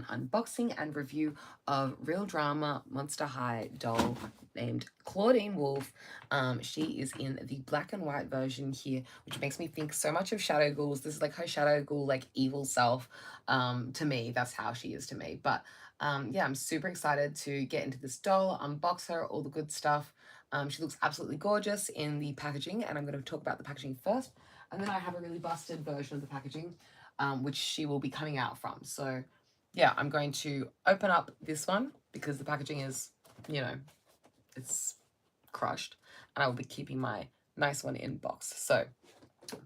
unboxing and review of Real Drama Monster High doll named Claudine Wolf. She is in the black and white version here, which makes me think so much of Shadow Ghouls. This is like her Shadow Ghoul, like evil self. To me, that's how she is to me. But yeah, I'm super excited to get into this doll, unbox her, all the good stuff. She looks absolutely gorgeous in the packaging, and I'm going to talk about the packaging first. And then I have a really busted version of the packaging, which she will be coming out from. So yeah, I'm going to open up this one because the packaging is, you know, it's crushed, and I will be keeping my nice one in box. So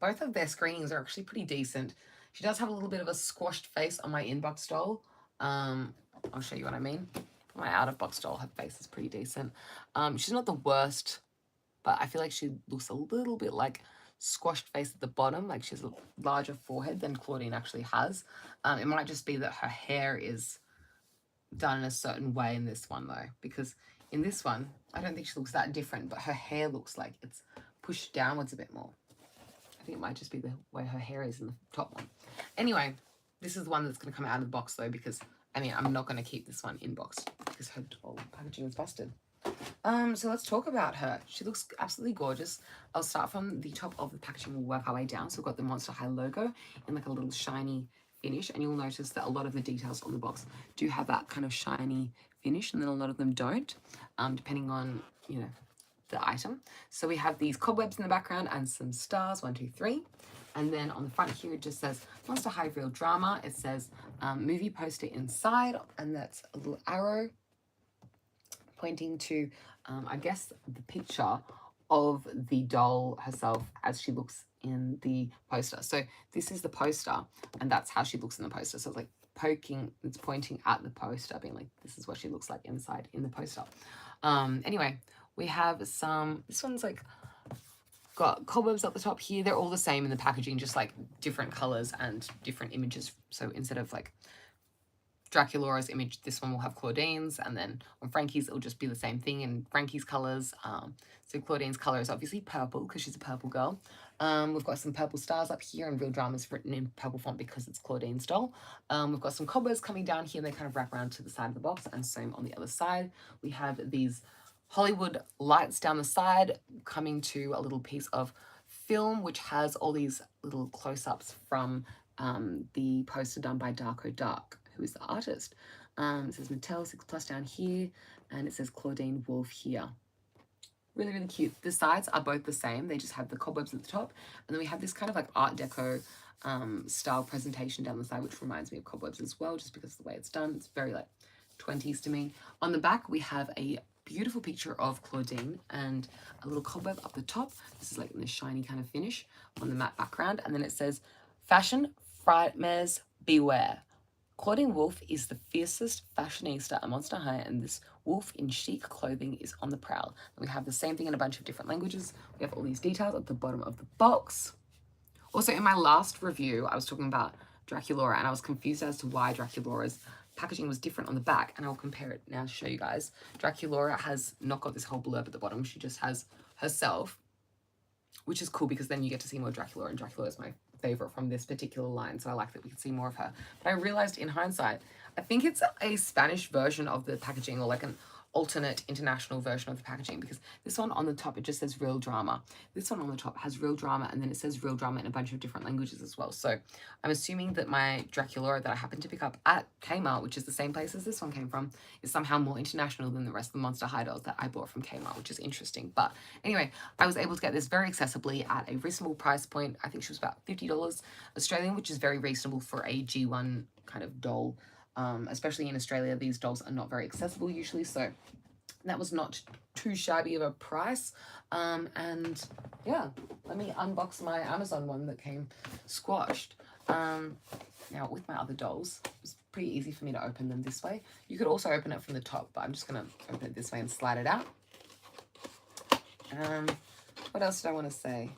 both of their screenings are actually pretty decent. She does have a little bit of a squashed face on my inbox doll. I'll show you what I mean. My out of box doll, her face is pretty decent. She's not the worst, but I feel like she looks a little bit like squashed face at the bottom, like she has a larger forehead than Claudine actually has. It might just be that her hair is done in a certain way in this one though, because in this one, I don't think she looks that different, but her hair looks like it's pushed downwards a bit more. I think it might just be the way her hair is in the top one. Anyway, this is the one that's going to come out of the box though, because I mean, I'm not going to keep this one in box because her packaging is busted. So let's talk about her. She looks absolutely gorgeous. I'll start from the top of the packaging. We'll work our way down. So we've got the Monster High logo in like a little shiny finish, and you'll notice that a lot of the details on the box do have that kind of shiny finish, and then a lot of them don't, depending on, you know, the item. So we have these cobwebs in the background and some stars, 1, 2, 3. And then on the front here, it just says Monster High Real Drama. It says movie poster inside, and that's a little arrow pointing to, I guess, the picture of the doll herself as she looks in the poster. So this is the poster, and that's how she looks in the poster. So it's like it's pointing at the poster, being like, this is what she looks like inside in the poster. Anyway, we have this one's like got cobwebs up the top here. They're all the same in the packaging, just like different colors and different images. So instead of like Draculaura's image, this one will have Claudine's, and then on Frankie's it'll just be the same thing in Frankie's colors. So Claudine's color is obviously purple because she's a purple girl. We've got some purple stars up here, and Real Drama's written in purple font because it's Claudine's doll. We've got some cobwebs coming down here, and they kind of wrap around to the side of the box, and same on the other side. We have these Hollywood lights down the side coming to a little piece of film which has all these little close-ups from the poster done by Darko Dark, who is the artist. It says Mattel 6+ down here, and it says Claudine Wolf here. Really, really cute. The sides are both the same. They just have the cobwebs at the top, and then we have this kind of like Art Deco style presentation down the side, which reminds me of cobwebs as well, just because of the way it's done. It's very like 20s to me. On the back, we have a beautiful picture of Claudine and a little cobweb up the top. This is like in a shiny kind of finish on the matte background, and then it says, "Fashion Frightmares Beware. Claudine Wolf is the fiercest fashionista at Monster High, and this wolf in chic clothing is on the prowl." And we have the same thing in a bunch of different languages. We have all these details at the bottom of the box. Also, in my last review, I was talking about Draculaura, and I was confused as to why Draculaura's packaging was different on the back, and I'll compare it now to show you guys. Draculaura has not got this whole blurb at the bottom. She just has herself, which is cool because then you get to see more Draculaura, and Draculaura is my favorite from this particular line, so I like that we can see more of her. But I realized in hindsight, I think it's a Spanish version of the packaging, or like an alternate international version of the packaging, because this one on the top, it just says Real Drama. This one on the top has Real Drama, and then it says Real Drama in a bunch of different languages as well. So I'm assuming that my Draculaura that I happened to pick up at Kmart, which is the same place as this one came from, is somehow more international than the rest of the Monster High dolls that I bought from Kmart, which is interesting. But anyway, I was able to get this very accessibly at a reasonable price point. I think she was about $50 Australian, which is very reasonable for a G1 kind of doll. Especially in Australia, these dolls are not very accessible usually, so that was not too shabby of a price. And yeah, let me unbox my Amazon one that came squashed. Now with my other dolls, it's pretty easy for me to open them this way. You could also open it from the top, but I'm just gonna open it this way and slide it out. What else did I want to say?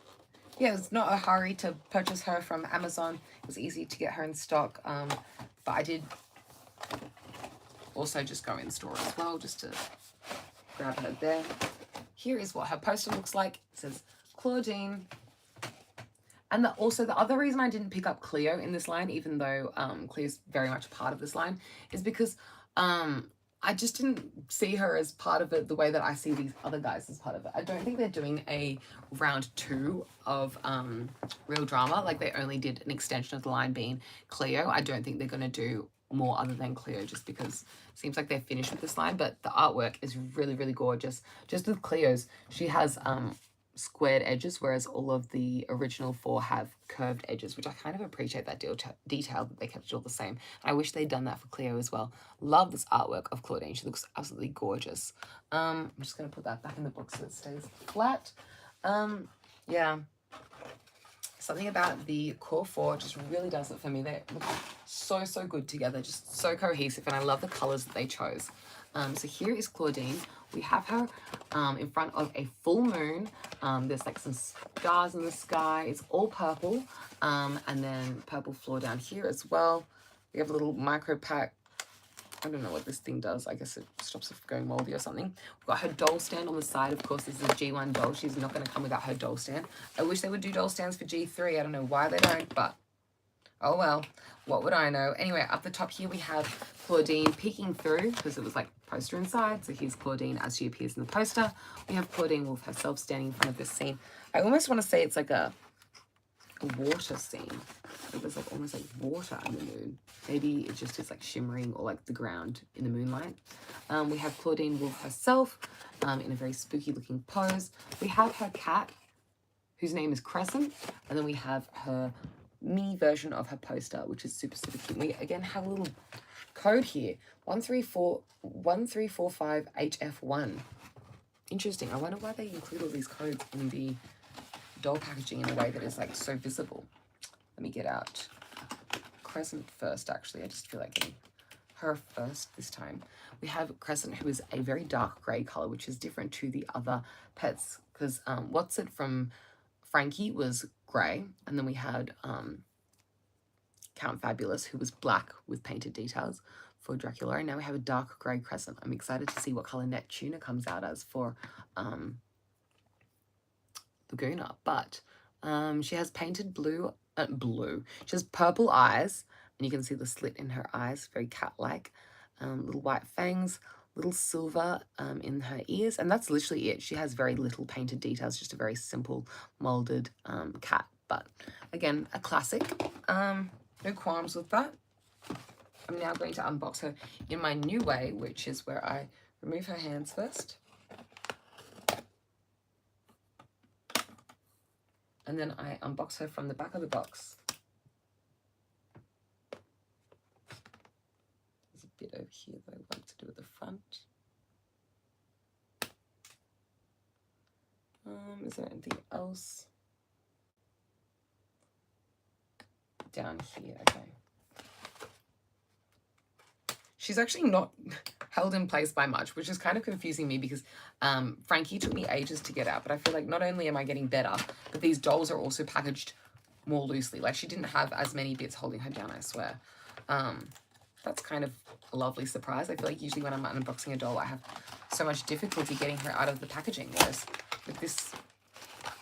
Yeah, it's not a hurry to purchase her from Amazon. It was easy to get her in stock, but I did also just go in store as well, just to grab her there. Here is what her poster looks like. It says Claudine, And also the other reason I didn't pick up Cleo in this line, even though Cleo's very much a part of this line, is because I just didn't see her as part of it the way that I see these other guys as part of it. I don't think they're doing a round 2 of Real Drama. Like, they only did an extension of the line being Cleo. I don't think they're going to do more other than Cleo, just because it seems like they're finished with this line. But the artwork is really, really gorgeous. Just with Cleo's, she has squared edges, whereas all of the original 4 have curved edges, which I kind of appreciate that detail that they kept it all the same. I wish they'd done that for Cleo as well. Love this artwork of Claudine. She looks absolutely gorgeous. I'm just going to put that back in the book so it stays flat. Yeah. Something about the core 4 just really does it for me. They look so, so good together, just so cohesive, and I love the colors that they chose. So here is Claudine. We have her in front of a full moon. There's like some stars in the sky. It's all purple. And then purple floor down here as well. We have a little micro pack. I don't know what this thing does. I guess it stops it from going moldy or something. We've got her doll stand on the side. Of course, this is a G1 doll. She's not going to come without her doll stand. I wish they would do doll stands for G3. I don't know why they don't, but oh well. What would I know? Anyway, up the top here we have Claudine peeking through, because it was like poster inside. So here's Claudine as she appears in the poster. We have Claudine Wolf herself standing in front of this scene. I almost want to say it's like a water scene. It was like almost like water in the moon. Maybe it just is like shimmering, or like the ground in the moonlight. We have Claudine Wolf herself in a very spooky looking pose. We have her cat, whose name is Crescent, and then we have her mini version of her poster, which is super, super cute. We again have a little code here, 1345HF1. Interesting. I wonder why they include all these codes in the doll packaging in a way that is like so visible. Let me get out Crescent first. Actually, I just feel like getting her first this time. We have Crescent, who is a very dark gray color, which is different to the other pets, because What's It from Frankie was gray, and then we had Count Fabulous, who was black with painted details for Dracula, and now we have a dark gray Crescent. I'm excited to see what color Neptuna comes out as for Laguna, but she has painted blue. She has purple eyes, and you can see the slit in her eyes, very cat-like. Little white fangs, little silver in her ears, and that's literally it. She has very little painted details, just a very simple molded cat, but again, a classic. No qualms with that. I'm now going to unbox her in my new way, which is where I remove her hands first. And then I unbox her from the back of the box. There's a bit over here that I want to do at the front. Is there anything else? Down here, okay. She's actually not held in place by much, which is kind of confusing me, because Frankie took me ages to get out, but I feel like not only am I getting better, but these dolls are also packaged more loosely. Like, she didn't have as many bits holding her down, I swear. That's kind of a lovely surprise. I feel like usually when I'm unboxing a doll, I have so much difficulty getting her out of the packaging, whereas with this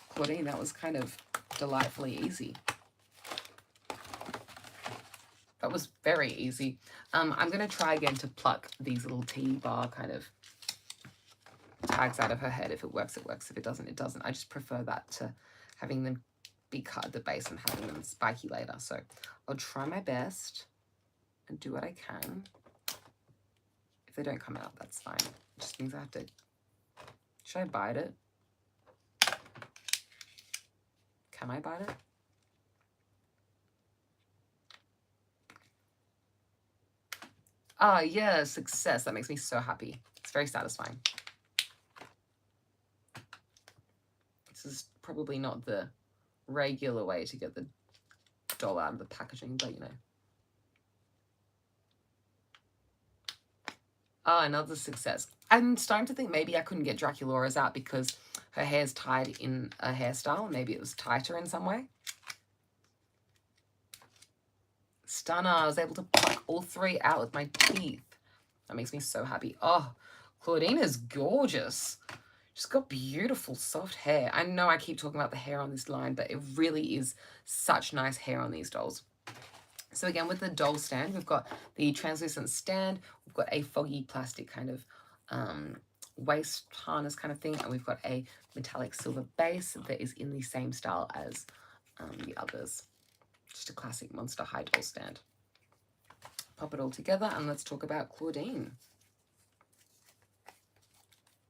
Claudine, that was kind of delightfully easy. That was very easy. I'm going to try again to pluck these little T-bar kind of tags out of her head. If it works, it works. If it doesn't, it doesn't. I just prefer that to having them be cut at the base and having them spiky later. So I'll try my best and do what I can. If they don't come out, that's fine. It just means I have to... Should I bite it? Can I bite it? Ah, yeah, success. That makes me so happy. It's very satisfying. This is probably not the regular way to get the doll out of the packaging, but you know. Ah, another success. I'm starting to think maybe I couldn't get Draculaura's out because her hair's tied in a hairstyle. Maybe it was tighter in some way. Stunner. I was able to pluck all 3 out with my teeth. That makes me so happy. Oh, Claudine is gorgeous. She's got beautiful soft hair. I know I keep talking about the hair on this line, but it really is such nice hair on these dolls. So again, with the doll stand, we've got the translucent stand, we've got a foggy plastic kind of waist harness kind of thing, and we've got a metallic silver base that is in the same style as the others. Just a classic Monster High doll stand. Pop it all together and let's talk about Claudine,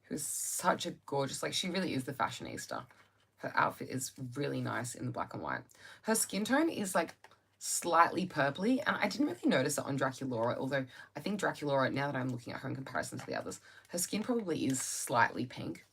who's such a gorgeous, like she really is the fashionista. Her outfit is really nice in the black and white. Her skin tone is like slightly purpley, and I didn't really notice it on Draculaura, although I think Draculaura, now that I'm looking at her in comparison to the others, her skin probably is slightly pink.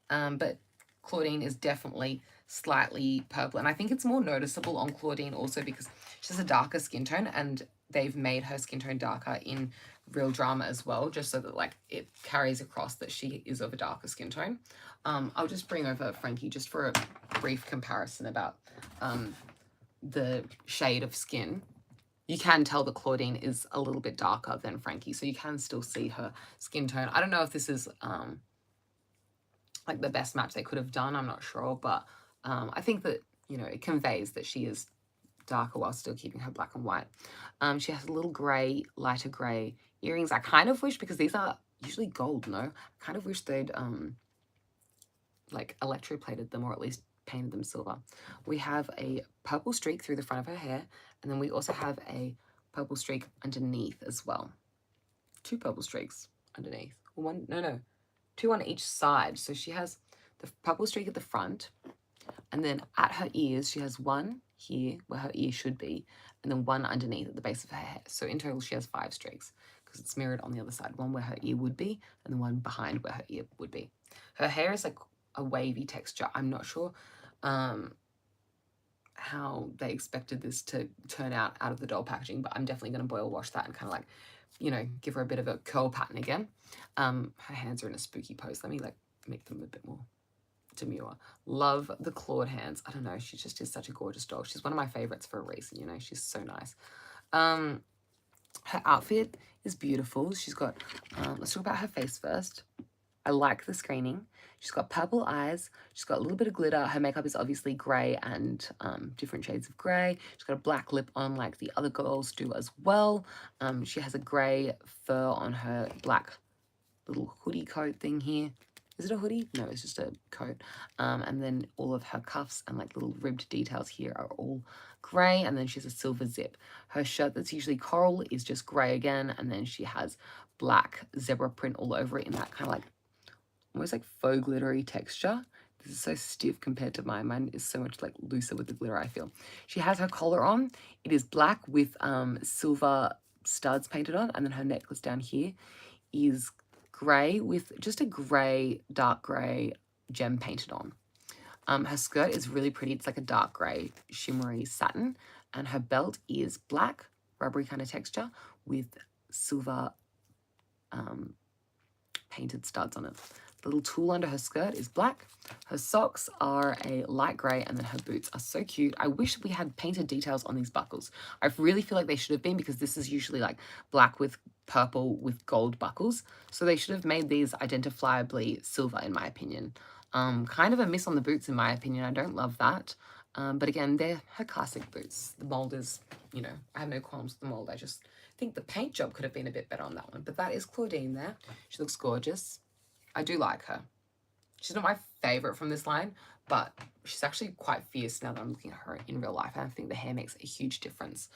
But Claudine is definitely slightly purple, and I think it's more noticeable on Claudine also because she has a darker skin tone, and they've made her skin tone darker in Real Drama as well, just so that like it carries across that she is of a darker skin tone. I'll just bring over Frankie just for a brief comparison about the shade of skin. You can tell that Claudine is a little bit darker than Frankie, so you can still see her skin tone. I don't know if this is like the best match they could have done, I'm not sure, but I think that, you know, it conveys that she is darker while still keeping her black and white. She has a little grey, lighter grey earrings. I kind of wish, because these are usually gold, no? I kind of wish they'd like electroplated them, or at least painted them silver. We have a purple streak through the front of her hair, and then we also have a purple streak underneath as well. 2 purple streaks underneath. One, no, 2 on each side. So she has the purple streak at the front, and then at her ears she has 1 here where her ear should be, and then 1 underneath at the base of her head. So in total she has 5 streaks, because it's mirrored on the other side. 1 where her ear would be, and then 1 behind where her ear would be. Her hair is like a wavy texture. I'm not sure how they expected this to turn out of the doll packaging, but I'm definitely going to boil wash that and kind of like, you know, give her a bit of a curl pattern again. Her hands are in a spooky pose. Let me like make them a bit more demure. Love the clawed hands. I don't know, she just is such a gorgeous doll. She's one of my favorites for a reason, you know, she's so nice. Her outfit is beautiful. She's got, let's talk about her face first. I like the screening. She's got purple eyes. She's got a little bit of glitter. Her makeup is obviously grey and different shades of grey. She's got a black lip on like the other girls do as well. She has a grey fur on her black little hoodie coat thing here. Is it a hoodie? No, it's just a coat. And then all of her cuffs and like little ribbed details here are all grey, and then she has a silver zip. Her shirt that's usually coral is just grey again, and then she has black zebra print all over it in that kind of like almost like faux glittery texture. This is so stiff compared to mine. Mine is so much like looser with the glitter, I feel. She has her collar on. It is black with silver studs painted on, and then her necklace down here is grey with just a grey, dark grey gem painted on. Her skirt is really pretty. It's like a dark grey shimmery satin, and her belt is black, rubbery kind of texture with silver painted studs on it. The little tool under her skirt is black. Her socks are a light grey, and then her boots are so cute. I wish we had painted details on these buckles. I really feel like they should have been, because this is usually like black with purple with gold buckles. So they should have made these identifiably silver, in my opinion. Kind of a miss on the boots, in my opinion. I don't love that. But again, they're her classic boots. The mold is, you know, I have no qualms with the mold. I just think the paint job could have been a bit better on that one. But that is Claudine there. She looks gorgeous. I do like her. She's not my favorite from this line, but she's actually quite fierce now that I'm looking at her in real life. And I think the hair makes a huge difference.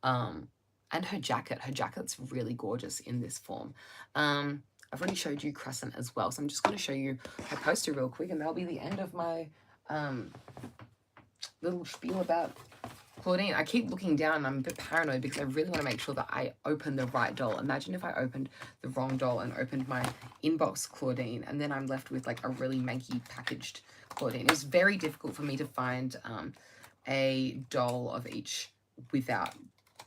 And her jacket's really gorgeous in this form. I've already showed you Crescent as well, so I'm just going to show you her poster real quick, and that'll be the end of my little spiel about Claudine. I keep looking down and I'm a bit paranoid because I really want to make sure that I open the right doll. Imagine if I opened the wrong doll and opened my inbox Claudine, and then I'm left with like a really manky packaged Claudine. It was very difficult for me to find a doll of each without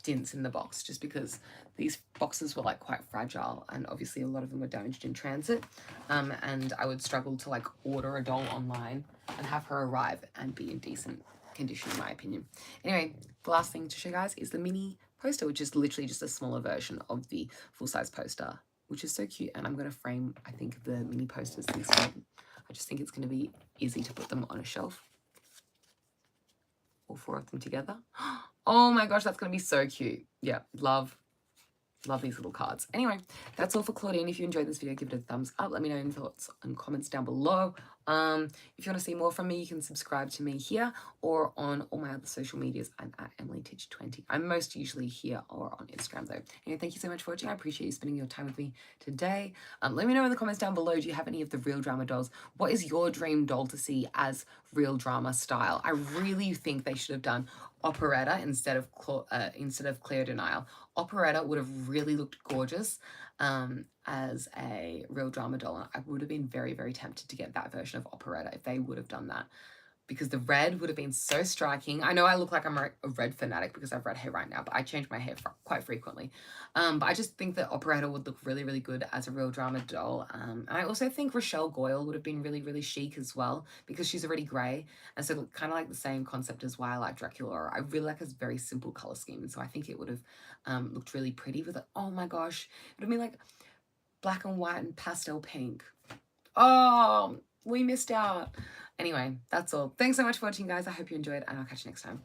dints in the box, just because these boxes were like quite fragile, and obviously a lot of them were damaged in transit, and I would struggle to like order a doll online and have her arrive and be in decent condition, in my opinion. Anyway, the last thing to show you guys is the mini poster, which is literally just a smaller version of the full-size poster, which is so cute. And I'm going to frame, I think, the mini posters this way. I just think it's going to be easy to put them on a shelf. All 4 of them together. Oh my gosh, that's going to be so cute. Yeah, love these little cards. Anyway, that's all for Claudine. If you enjoyed this video, give it a thumbs up. Let me know your thoughts and comments down below. If you want to see more from me, you can subscribe to me here or on all my other social medias. I'm at EmilyTitch20. I'm most usually here or on Instagram though. Anyway, thank you so much for watching. I appreciate you spending your time with me today. Let me know in the comments down below, do you have any of the Real Drama dolls? What is your dream doll to see as Real Drama style? I really think they should have done operetta instead of Claire Denial. Operetta would have really looked gorgeous as a Real Drama doll. I would have been very, very tempted to get that version of operetta if they would have done that, because the red would have been so striking. I know I look like I'm a red fanatic because I have red hair right now, but I change my hair quite frequently. But I just think that operetta would look really, really good as a Real Drama doll. And I also think Rochelle Goyle would have been really, really chic as well, because she's already grey. And so kind of like the same concept as why I like Dracula. I really like his very simple colour scheme. And so I think it would have looked really pretty with it. Oh my gosh. It would have been like black and white and pastel pink. Oh, we missed out. Anyway, that's all. Thanks so much for watching, guys. I hope you enjoyed, and I'll catch you next time.